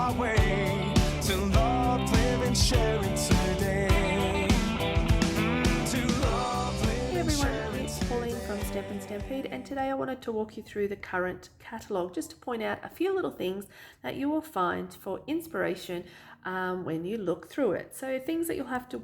my way to love, live and share it today. To love, live Hey and share everyone, it it's Pauline from Stampin' Stampede, and today I wanted to walk you through the current catalogue just to point out a few little things that you will find for inspiration when you look through it. So things that you'll have to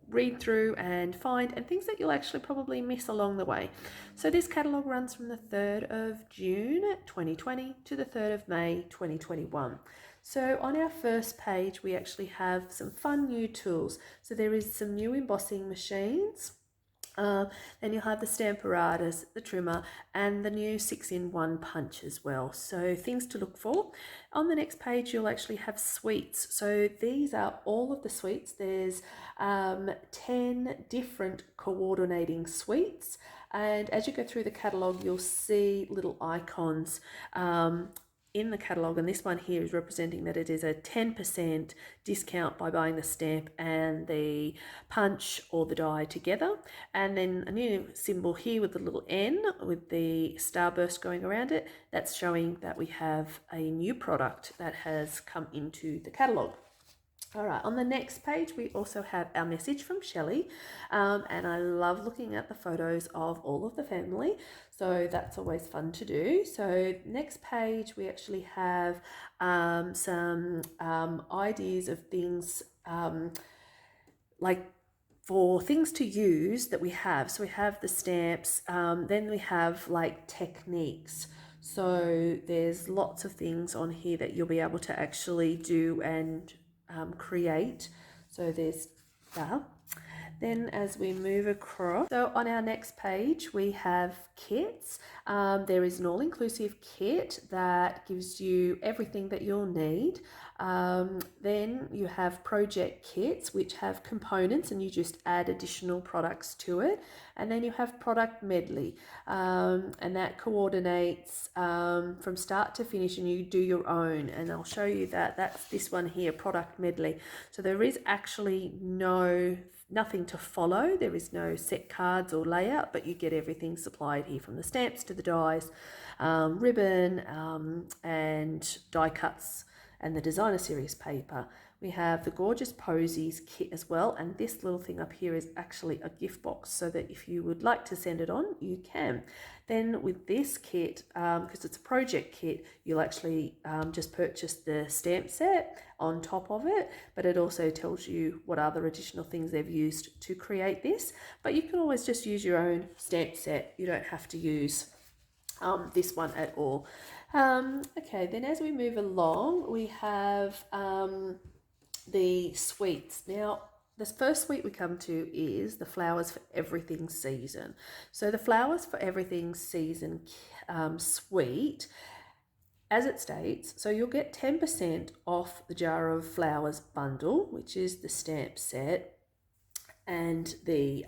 read through and find, and things that you'll actually probably miss along the way. So this catalogue runs from the 3rd of June 2020 to the 3rd of May 2021. So on our first page we actually have some fun new tools. So there is some new embossing machines. Then you'll have the stamparatus, the trimmer, and the new 6-in-1 punch as well. So things to look for. On the next page you'll actually have sweets. So these are all of the sweets. There's 10 different coordinating sweets, and as you go through the catalogue you'll see little icons in the catalogue, and this one here is representing that it is a 10% discount by buying the stamp and the punch or the die together. And then a new symbol here with the little N with the starburst going around it, that's showing that we have a new product that has come into the catalogue. All right, on the next page we also have our message from Shelley, and I love looking at the photos of all of the family, so that's always fun to do. So next page we actually have some ideas of things like for things to use that we have. So we have the stamps, then we have like techniques. So there's lots of things on here that you'll be able to actually do and create. So there's that. Then as we move across, so on our next page we have kits. There is an all-inclusive kit that gives you everything that you'll need. Then you have project kits which have components and you just add additional products to it. And then you have product medley, and that coordinates from start to finish, and you do your own, and I'll show you that. That's this one here, product medley. So there is actually nothing to follow. There is no set cards or layout, but you get everything supplied here, from the stamps to the dies, ribbon, and die cuts, and the designer series paper. We have the gorgeous posies kit as well, and this little thing up here is actually a gift box, so that if you would like to send it on, you can. Then with this kit, because it's a project kit, you'll actually just purchase the stamp set on top of it, but it also tells you what other additional things they've used to create this. But you can always just use your own stamp set. You don't have to use this one at all. Okay, then as we move along, we have the sweets. Now, the first sweet we come to is the Flowers for Everything season. So the Flowers for Everything season sweet, as it states, so you'll get 10% off the Jar of Flowers bundle, which is the stamp set and the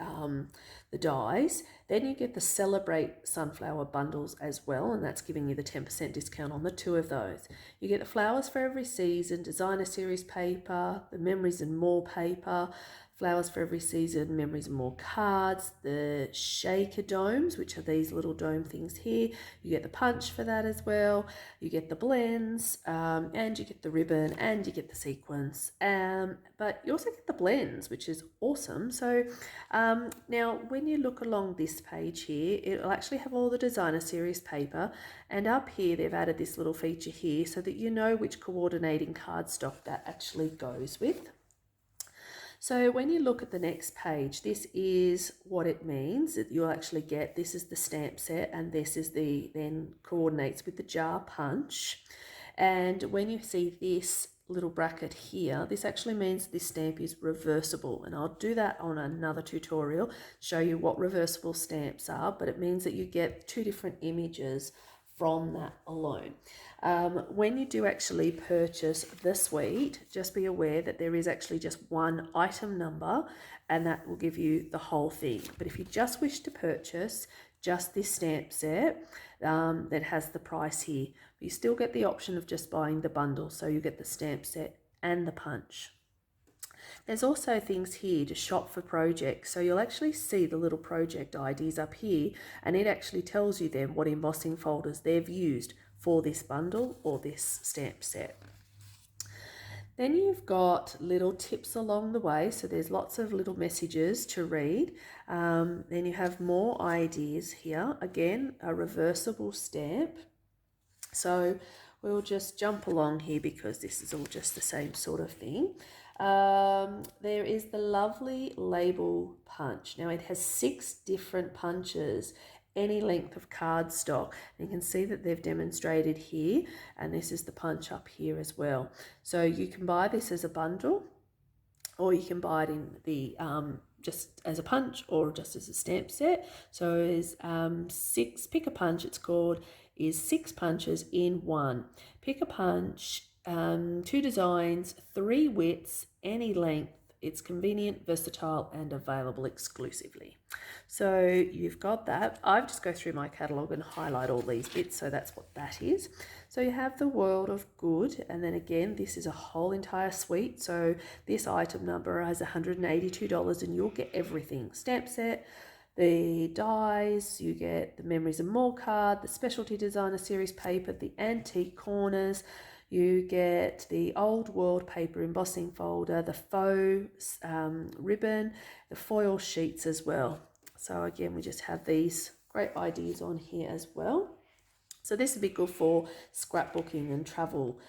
dies. Then you get the Celebrate Sunflower bundles as well, and that's giving you the 10% discount on the 2 of those. You get the Flowers for Every Season designer series paper, the Memories and More paper, Flowers for Every Season Memories and More cards, the shaker domes, which are these little dome things here. You get the punch for that as well. You get the blends, and you get the ribbon, and you get the sequins, but you also get the blends, which is awesome. So now when you look along this page here, it'll actually have all the designer series paper, and up here they've added this little feature here so that you know which coordinating cardstock that actually goes with. So when you look at the next page, this is what it means that you'll actually get. This is the stamp set, and this is then coordinates with the jar punch. And when you see this little bracket here, this actually means this stamp is reversible, and I'll do that on another tutorial, show you what reversible stamps are, but it means that you get 2 different images from that alone. When you do actually purchase the suite, just be aware that there is actually just one item number, and that will give you the whole thing. But if you just wish to purchase just this stamp set, that has the price here, but you still get the option of just buying the bundle, so you get the stamp set and the punch. There's also things here to shop for projects, so you'll actually see the little project IDs up here, and it actually tells you then what embossing folders they've used for this bundle or this stamp set. Then you've got little tips along the way, so there's lots of little messages to read. Then you have more ideas here. Again, a reversible stamp. So we'll just jump along here because this is all just the same sort of thing. There is the lovely label punch. Now it has 6 different punches, any length of cardstock. You can see that they've demonstrated here, and this is the punch up here as well. So you can buy this as a bundle, or you can buy it in the just as a punch or just as a stamp set. So is 6 pick a punch, it's called, is 6 punches in one. Pick a punch, 2 designs, 3 widths, any length. It's convenient, versatile, and available exclusively. So you've got that. I just go through my catalogue and highlight all these bits, so that's what that is. So you have the World of Good, and then again, this is a whole entire suite. So this item number has $182, and you'll get everything. Stamp set, the dies, you get the Memories and More card, the Specialty Designer Series paper, the Antique Corners, you get the Old World paper embossing folder, the faux ribbon, the foil sheets as well. So again, we just have these great ideas on here as well. So this would be good for scrapbooking and travel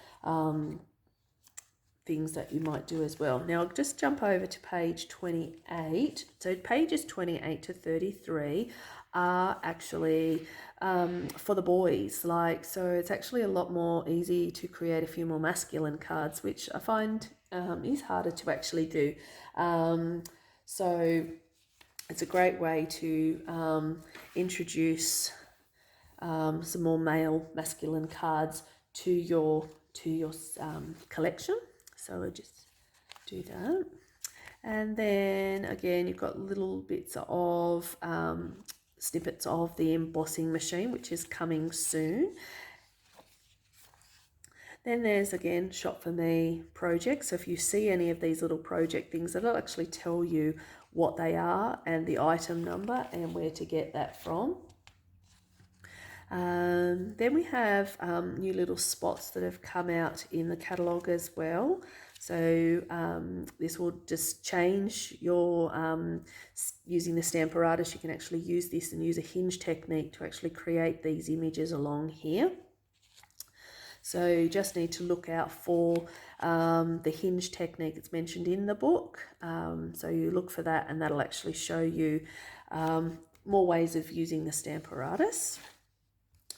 things that you might do as well. Now I'll just jump over to page 28. So pages 28 to 33 are actually for the boys. So it's actually a lot more easy to create a few more masculine cards, which I find is harder to actually do. So it's a great way to introduce some more male masculine cards to your collection. So we'll just do that. And then again, you've got little bits of snippets of the embossing machine, which is coming soon. Then there's again Shop For Me projects. So if you see any of these little project things, that'll actually tell you what they are and the item number and where to get that from. Then we have new little spots that have come out in the catalogue as well. So this will just change your, using the Stamparatus, you can actually use this and use a hinge technique to actually create these images along here. So you just need to look out for the hinge technique that's mentioned in the book. So you look for that and that'll actually show you more ways of using the Stamparatus.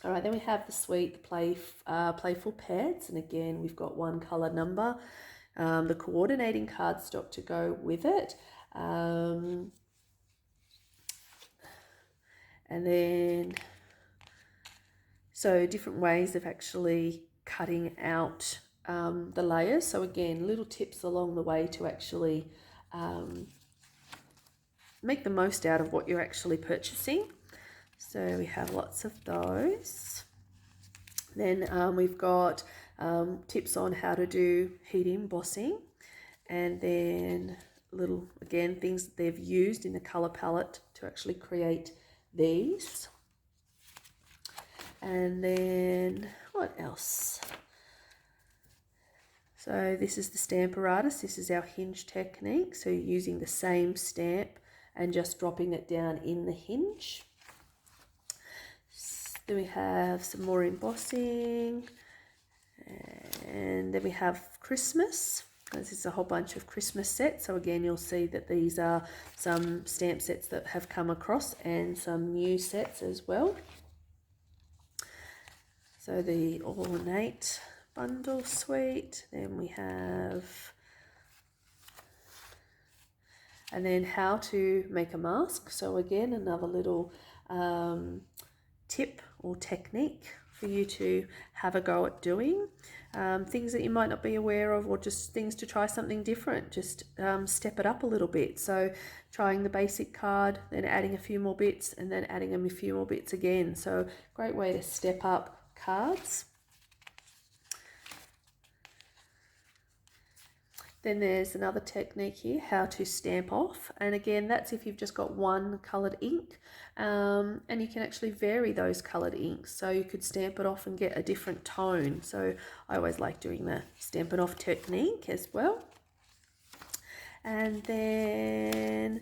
All right, then we have the suite Playful Pets, and again we've got 1 colour number, the coordinating cardstock to go with it, and then so different ways of actually cutting out the layers. So again, little tips along the way to actually make the most out of what you're actually purchasing. So we have lots of those. Then we've got tips on how to do heat embossing, and then little, again, things that they've used in the colour palette to actually create these. And then what else? So this is the Stamparatus. This is our hinge technique. So using the same stamp and just dropping it down in the hinge. Then we have some more embossing, and then we have Christmas. This is a whole bunch of Christmas sets. So again, you'll see that these are some stamp sets that have come across and some new sets as well. So the ornate bundle suite. Then we have, and then how to make a mask. So again, another little tip or technique for you to have a go at doing. Things that you might not be aware of, or just things to try something different, just step it up a little bit. So trying the basic card, then adding a few more bits, and then adding a few more bits again. So great way to step up cards. Then there's another technique here, how to stamp off. And again, that's if you've just got one coloured ink, and you can actually vary those coloured inks. So you could stamp it off and get a different tone. So I always like doing the Stampin' Off technique as well. And then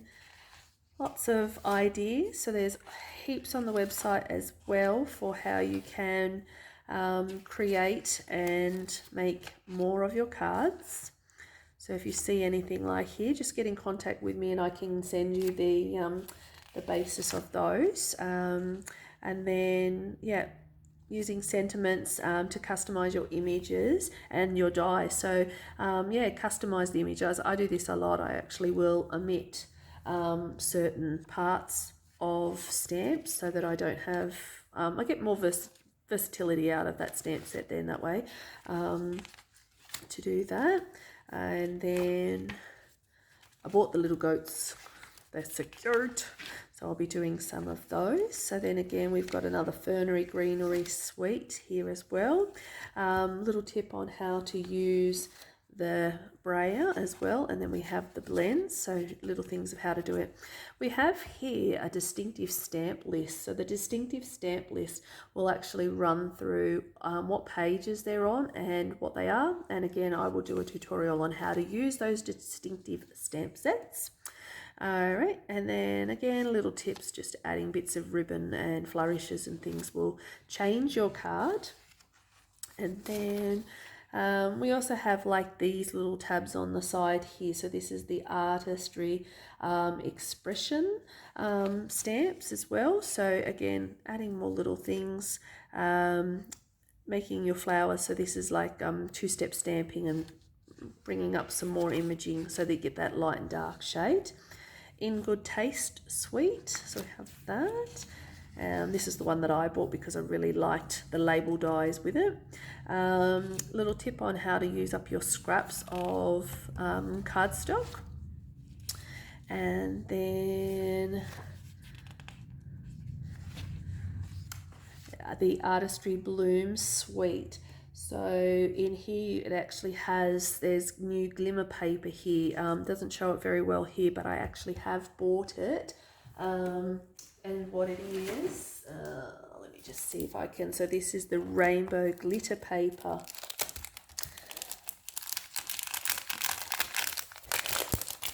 lots of ideas. So there's heaps on the website as well for how you can create and make more of your cards. So if you see anything like here, just get in contact with me and I can send you the basis of those. And then, yeah, using sentiments to customize your images and your dies. So yeah, customize the images. I do this a lot. I actually will omit certain parts of stamps so that I don't have, I get more versatility out of that stamp set then that way to do that. And then I bought the little goats, they're so cute, so I'll be doing some of those. So then again, we've got another fernery greenery suite here as well. Little tip on how to use the brayer as well, and then we have the blends, so little things of how to do it. We have here a distinctive stamp list. So the distinctive stamp list will actually run through what pages they're on and what they are, and again I will do a tutorial on how to use those distinctive stamp sets. Alright, and then again little tips, just adding bits of ribbon and flourishes and things will change your card. And then we also have like these little tabs on the side here. So this is the artistry expression stamps as well. So again, adding more little things, making your flowers. So this is like two-step stamping and bringing up some more imaging so that you get that light and dark shade. In Good Taste suite, so we have that. This is the one that I bought because I really liked the label dies with it. Little tip on how to use up your scraps of cardstock. And then the Artistry Bloom suite. So in here it actually has, there's new glimmer paper here. Doesn't show it very well here, but I actually have bought it. And what it is, let me just see if I can. So this is the rainbow glitter paper.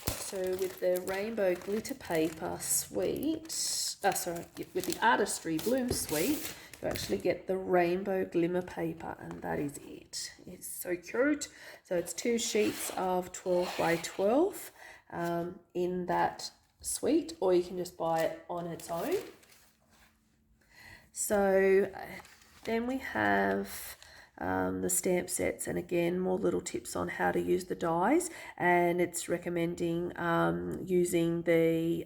So with the rainbow glitter paper suite, with the Artistry Bloom suite, you actually get the rainbow glimmer paper, and that is it. It's so cute. So it's 2 sheets of 12 by 12 in that suite, or you can just buy it on its own. So then we have the stamp sets, and again more little tips on how to use the dies, and it's recommending using the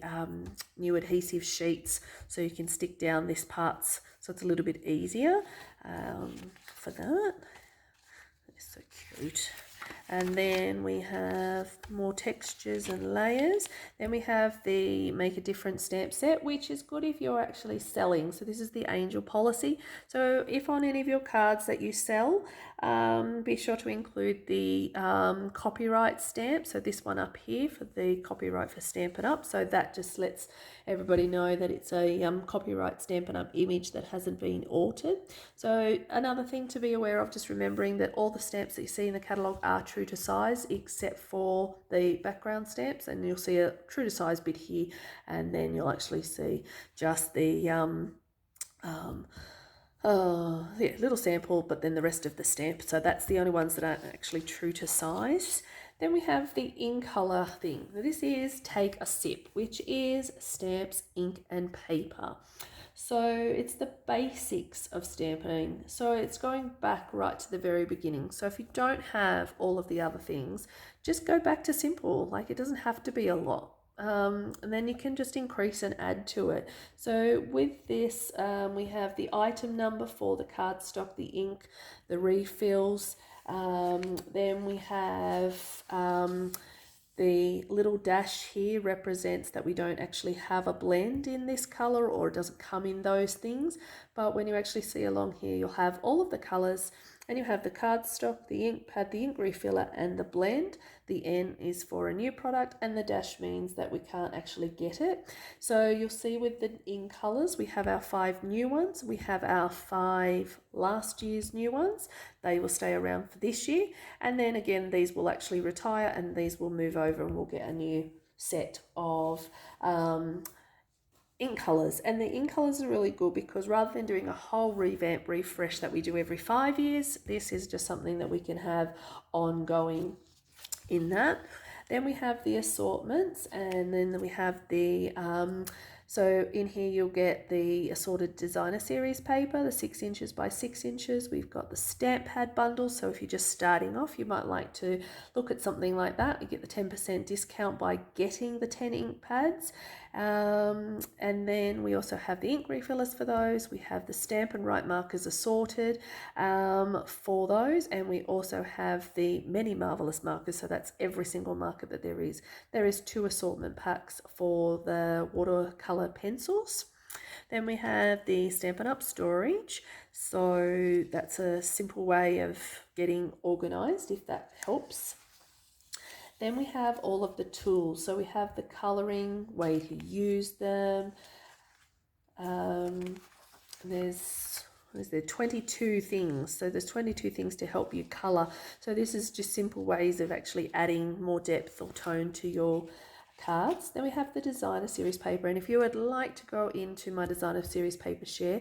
new adhesive sheets so you can stick down this parts, so it's a little bit easier for that. It's so cute. And then we have more textures and layers. Then we have the Make a Difference stamp set, which is good if you're actually selling. So this is the Angel Policy. So if on any of your cards that you sell, be sure to include the copyright stamp. So this one up here for the copyright for Stampin' Up. So that just lets everybody know that it's a copyright Stampin' Up image that hasn't been altered. So another thing to be aware of, just remembering that all the stamps that you see in the catalogue are true to size except for the background stamps, and you'll see a true to size bit here, and then you'll actually see just the little sample, but then the rest of the stamp. So that's the only ones that aren't actually true to size. Then we have the in color thing. This is Take a Sip, which is stamps, ink and paper. So it's the basics of stamping. So it's going back right to the very beginning. So if you don't have all of the other things, just go back to simple. Like, it doesn't have to be a lot. And then you can just increase and add to it. So with this, we have the item number for the cardstock, the ink, the refills. Then we have the little dash here represents that we don't actually have a blend in this color, or it doesn't come in those things. but when you actually see along here, you'll have all of the colors, and you have the cardstock, the ink pad, the ink refiller, and the blend. The N is for a new product, and the dash means that we can't actually get it. So you'll see with the ink colors, we have our 5 new ones. We have our 5 last year's new ones. They will stay around for this year. And then again, these will actually retire, and these will move over, and we'll get a new set of ink colors. And the ink colors are really good because rather than doing a whole revamp refresh that we do every 5 years, this is just something that we can have ongoing in that. Then we have the assortments, and then we have the so in here you'll get the assorted designer series paper, the 6 inches by 6 inches. We've got the stamp pad bundles, so if you're just starting off, you might like to look at something like that. You get the 10% discount by getting the 10 ink pads. And then we also have the ink refillers for those. We have the stamp and write markers assorted for those, and we also have the many marvelous markers, so that's every single marker that there is. There is 2 assortment packs for the watercolor pencils. Then we have the Stampin' Up storage, so that's a simple way of getting organized if that helps. Then we have all of the tools. So we have the colouring, way to use them. There's 22 things. So there's 22 things to help you colour. So this is just simple ways of actually adding more depth or tone to your cards. Then we have the designer series paper, and if you would like to go into my designer series paper share,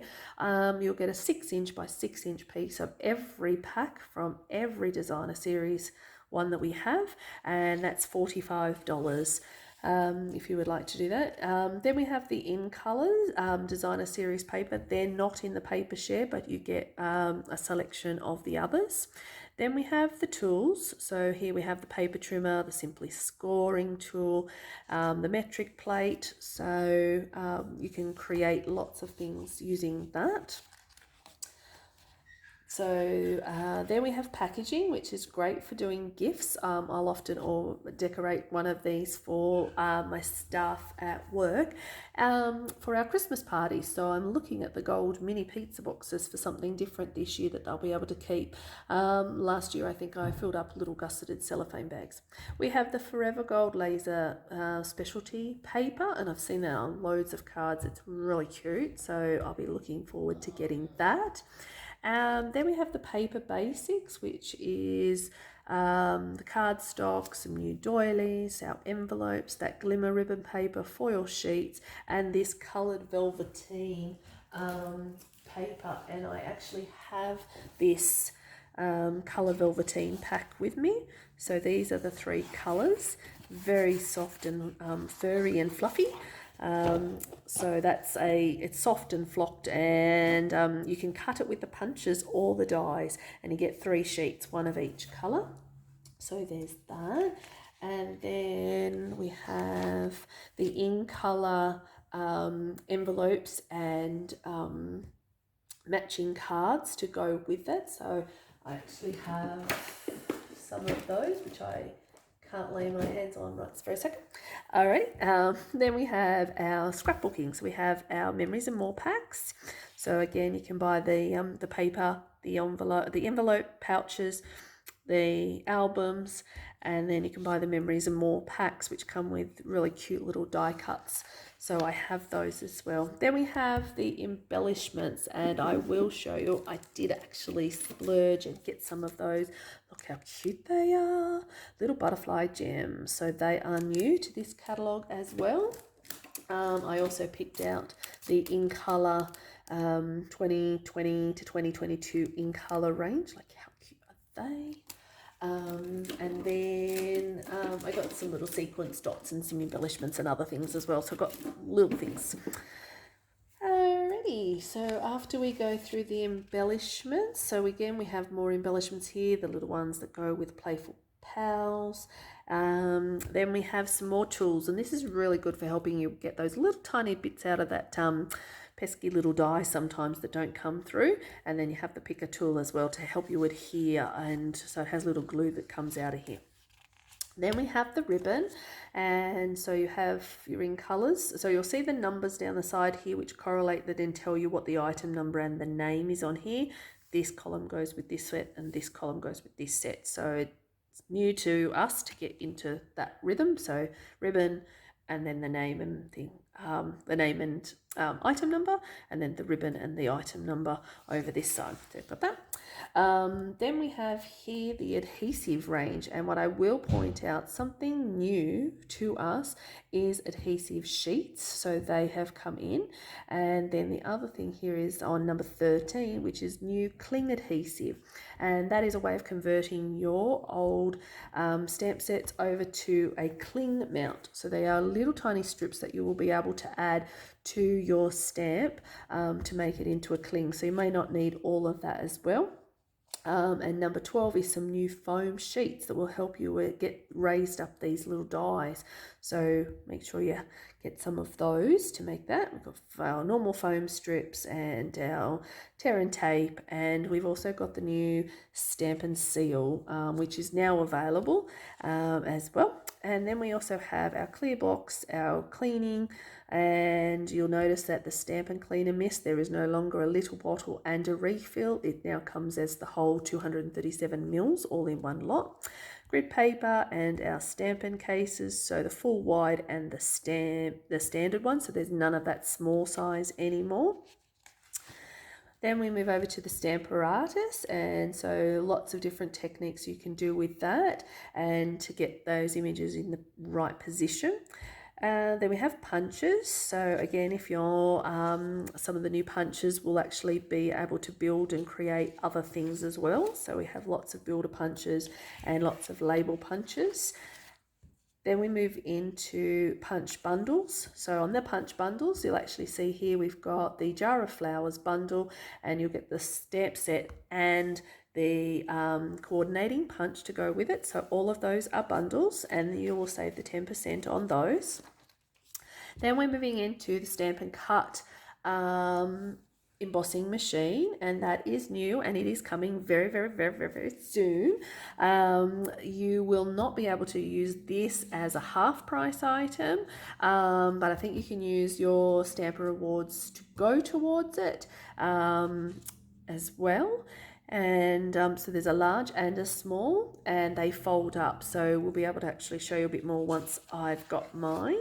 you'll get a 6 inch by 6 inch piece of every pack from every designer series one that we have, and that's $45 if you would like to do that. Then we have the in colors designer series paper. They're not in the paper share, but you get a selection of the others. Then we have the tools. So here we have the paper trimmer, the simply scoring tool, the metric plate. So you can create lots of things using that. So then we have packaging, which is great for doing gifts. I'll often decorate one of these for my staff at work for our Christmas party. So I'm looking at the gold mini pizza boxes for something different this year that they'll be able to keep. Last year I think I filled up little gusseted cellophane bags. We have the Forever Gold Laser specialty paper, and I've seen that on loads of cards. It's really cute, so I'll be looking forward to getting that. Then we have the paper basics, which is the cardstock, some new doilies, our envelopes, that glimmer ribbon paper, foil sheets, and this coloured velveteen paper. And I actually have this colour velveteen pack with me. So these are the 3 colours, very soft and furry and fluffy. So it's soft and flocked, and you can cut it with the punches or the dies, and you get 3 sheets, 1 of each colour. So there's that. And then we have the in colour envelopes and matching cards to go with it. So I actually have some of those, which I can't lay my hands on right for a second. Alright, then we have our scrapbooking. So we have our Memories and More packs. So again, you can buy the paper, the envelope pouches, the albums, and then you can buy the Memories and More packs, which come with really cute little die cuts. So I have those as well. Then we have the embellishments, and I will show you. I did actually splurge and get some of those. Look how cute they are. Little butterfly gems. So they are new to this catalogue as well. I also picked out the in colour 2020 to 2022 in colour range. Like, how cute are they? And then I got some little sequence dots and some embellishments and other things as well. So I got little things. Alrighty, so after we go through the embellishments, so again we have more embellishments here, the little ones that go with Playful Pals. Then we have some more tools, and this is really good for helping you get those little tiny bits out of that pesky little die sometimes that don't come through. And then you have the picker tool as well to help you adhere, and so it has little glue that comes out of here. Then we have the ribbon, and so you have your in colors. So you'll see the numbers down the side here which correlate that then tell you what the item number and the name is on here. This column goes with this set and this column goes with this set. So it's new to us to get into that rhythm. So ribbon and then the name and item number, and then the ribbon and the item number over this side. So you've got that. Then we have here the adhesive range, and what I will point out, something new to us is adhesive sheets. So they have come in, and then the other thing here is on number 13, which is new cling adhesive, and that is a way of converting your old stamp sets over to a cling mount. So they are little tiny strips that you will be able to add to your stamp to make it into a cling. So you may not need all of that as well. And number 12 is some new foam sheets that will help you get raised up these little dies. So make sure you get some of those to make that. We've got our normal foam strips and our tear and tape, and we've also got the new stamp and seal, which is now available as well. And then we also have our clear box, our cleaning, and you'll notice that the Stampin' Cleaner Mist, there is no longer a little bottle and a refill. It now comes as the whole 237 mils all in one lot. Grid paper and our Stampin' cases, so the full wide and the standard one, so there's none of that small size anymore. Then we move over to the Stamparatus, and so lots of different techniques you can do with that and to get those images in the right position. Then we have punches. So again, if you're some of the new punches will actually be able to build and create other things as well. So we have lots of builder punches and lots of label punches. Then we move into punch bundles. So on the punch bundles, you'll actually see here we've got the Jar of Flowers bundle, and you'll get the stamp set and the coordinating punch to go with it. So all of those are bundles, and you will save the 10% on those. Then we're moving into the Stampin' Cut embossing machine, and that is new and it is coming very, very, very, very, very soon. You will not be able to use this as a half price item, but I think you can use your Stamper Rewards to go towards it as well. And so there's a large and a small, and they fold up, so we'll be able to actually show you a bit more once I've got mine.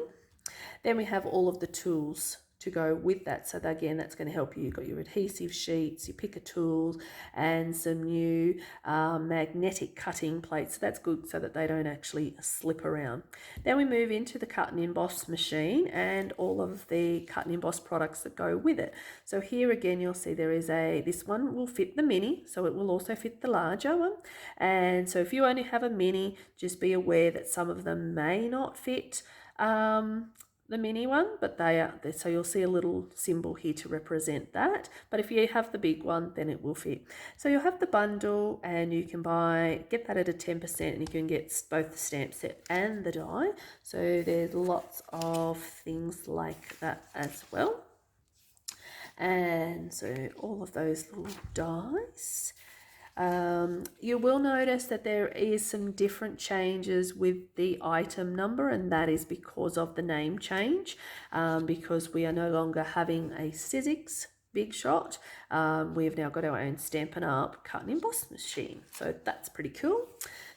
Then we have all of the tools to go with that. So that, again, that's going to help you. You've got your adhesive sheets, your picker tools, and some new magnetic cutting plates. So that's good so that they don't actually slip around. Then we move into the cut and emboss machine and all of the cut and emboss products that go with it. So here again, you'll see there is this one will fit the mini, so it will also fit the larger one. And so if you only have a mini, just be aware that some of them may not fit the mini one, but they are there, so you'll see a little symbol here to represent that. But if you have the big one, then it will fit. So you'll have the bundle, and you can get that at a 10%, and you can get both the stamp set and the die. So there's lots of things like that as well. And so all of those little dies. You will notice that there is some different changes with the item number, and that is because of the name change, because we are no longer having a Sizzix Big Shot. We've now got our own Stampin' Up cut and emboss machine, so that's pretty cool.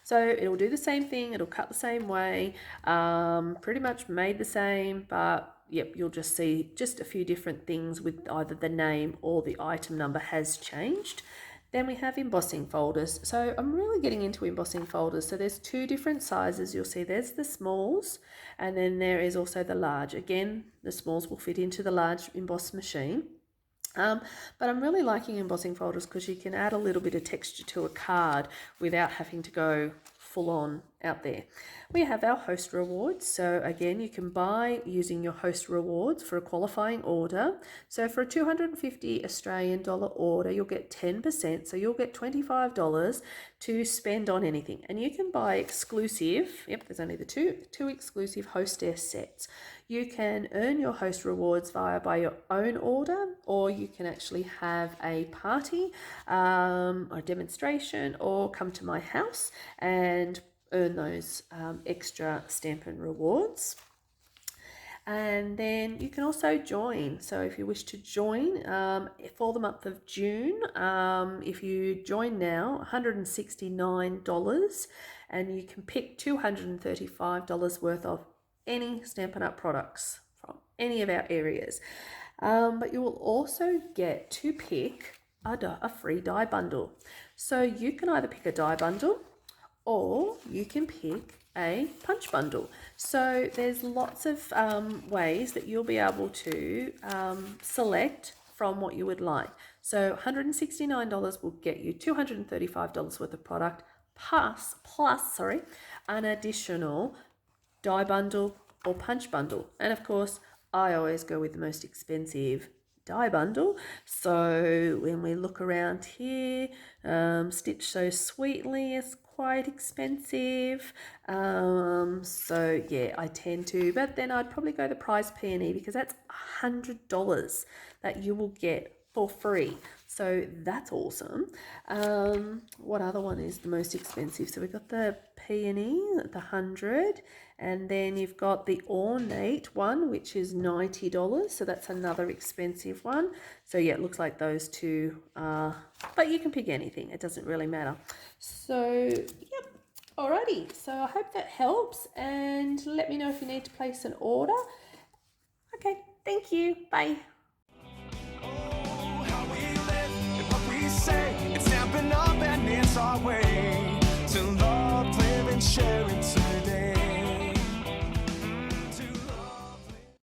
So it'll do the same thing, it'll cut the same way, pretty much made the same, but yep, you'll just see just a few different things with either the name or the item number has changed. Then we have embossing folders. So I'm really getting into embossing folders. So there's two different sizes. You'll see there's the smalls, and then there is also the large. Again, the smalls will fit into the large emboss machine. But I'm really liking embossing folders because you can add a little bit of texture to a card without having to go full on out there. We have our host rewards. So again, you can buy using your host rewards for a qualifying order. So for a 250 Australian dollar order, you'll get 10%. So you'll get $25 to spend on anything. And you can buy exclusive, yep, there's only the two exclusive hostess sets. You can earn your host rewards by your own order, or you can actually have a party or a demonstration, or come to my house and earn those extra Stampin' rewards. And then you can also join. So if you wish to join for the month of June, if you join now, $169, and you can pick $235 worth of any Stampin' Up products from any of our areas. But you will also get to pick a free die bundle. So you can either pick a die bundle or you can pick a punch bundle. So there's lots of ways that you'll be able to select from what you would like. So $169 will get you $235 worth of product plus an additional die bundle or punch bundle. And of course, I always go with the most expensive die bundle. So when we look around here, Stitch So Sweetly is quite expensive. So yeah, I tend to, but then I'd probably go the Prize Peony because that's $100 that you will get for free. So that's awesome. What other one is the most expensive? So we've got the Peony, the 100, and then you've got the Ornate one, which is $90. So that's another expensive one. So yeah, it looks like those two are, but you can pick anything. It doesn't really matter. So yep. Alrighty. So I hope that helps, and let me know if you need to place an order. Okay. Thank you. Bye. Oh, how we live and what we say. It's Stampin' Up and it's our way to love, live, and share.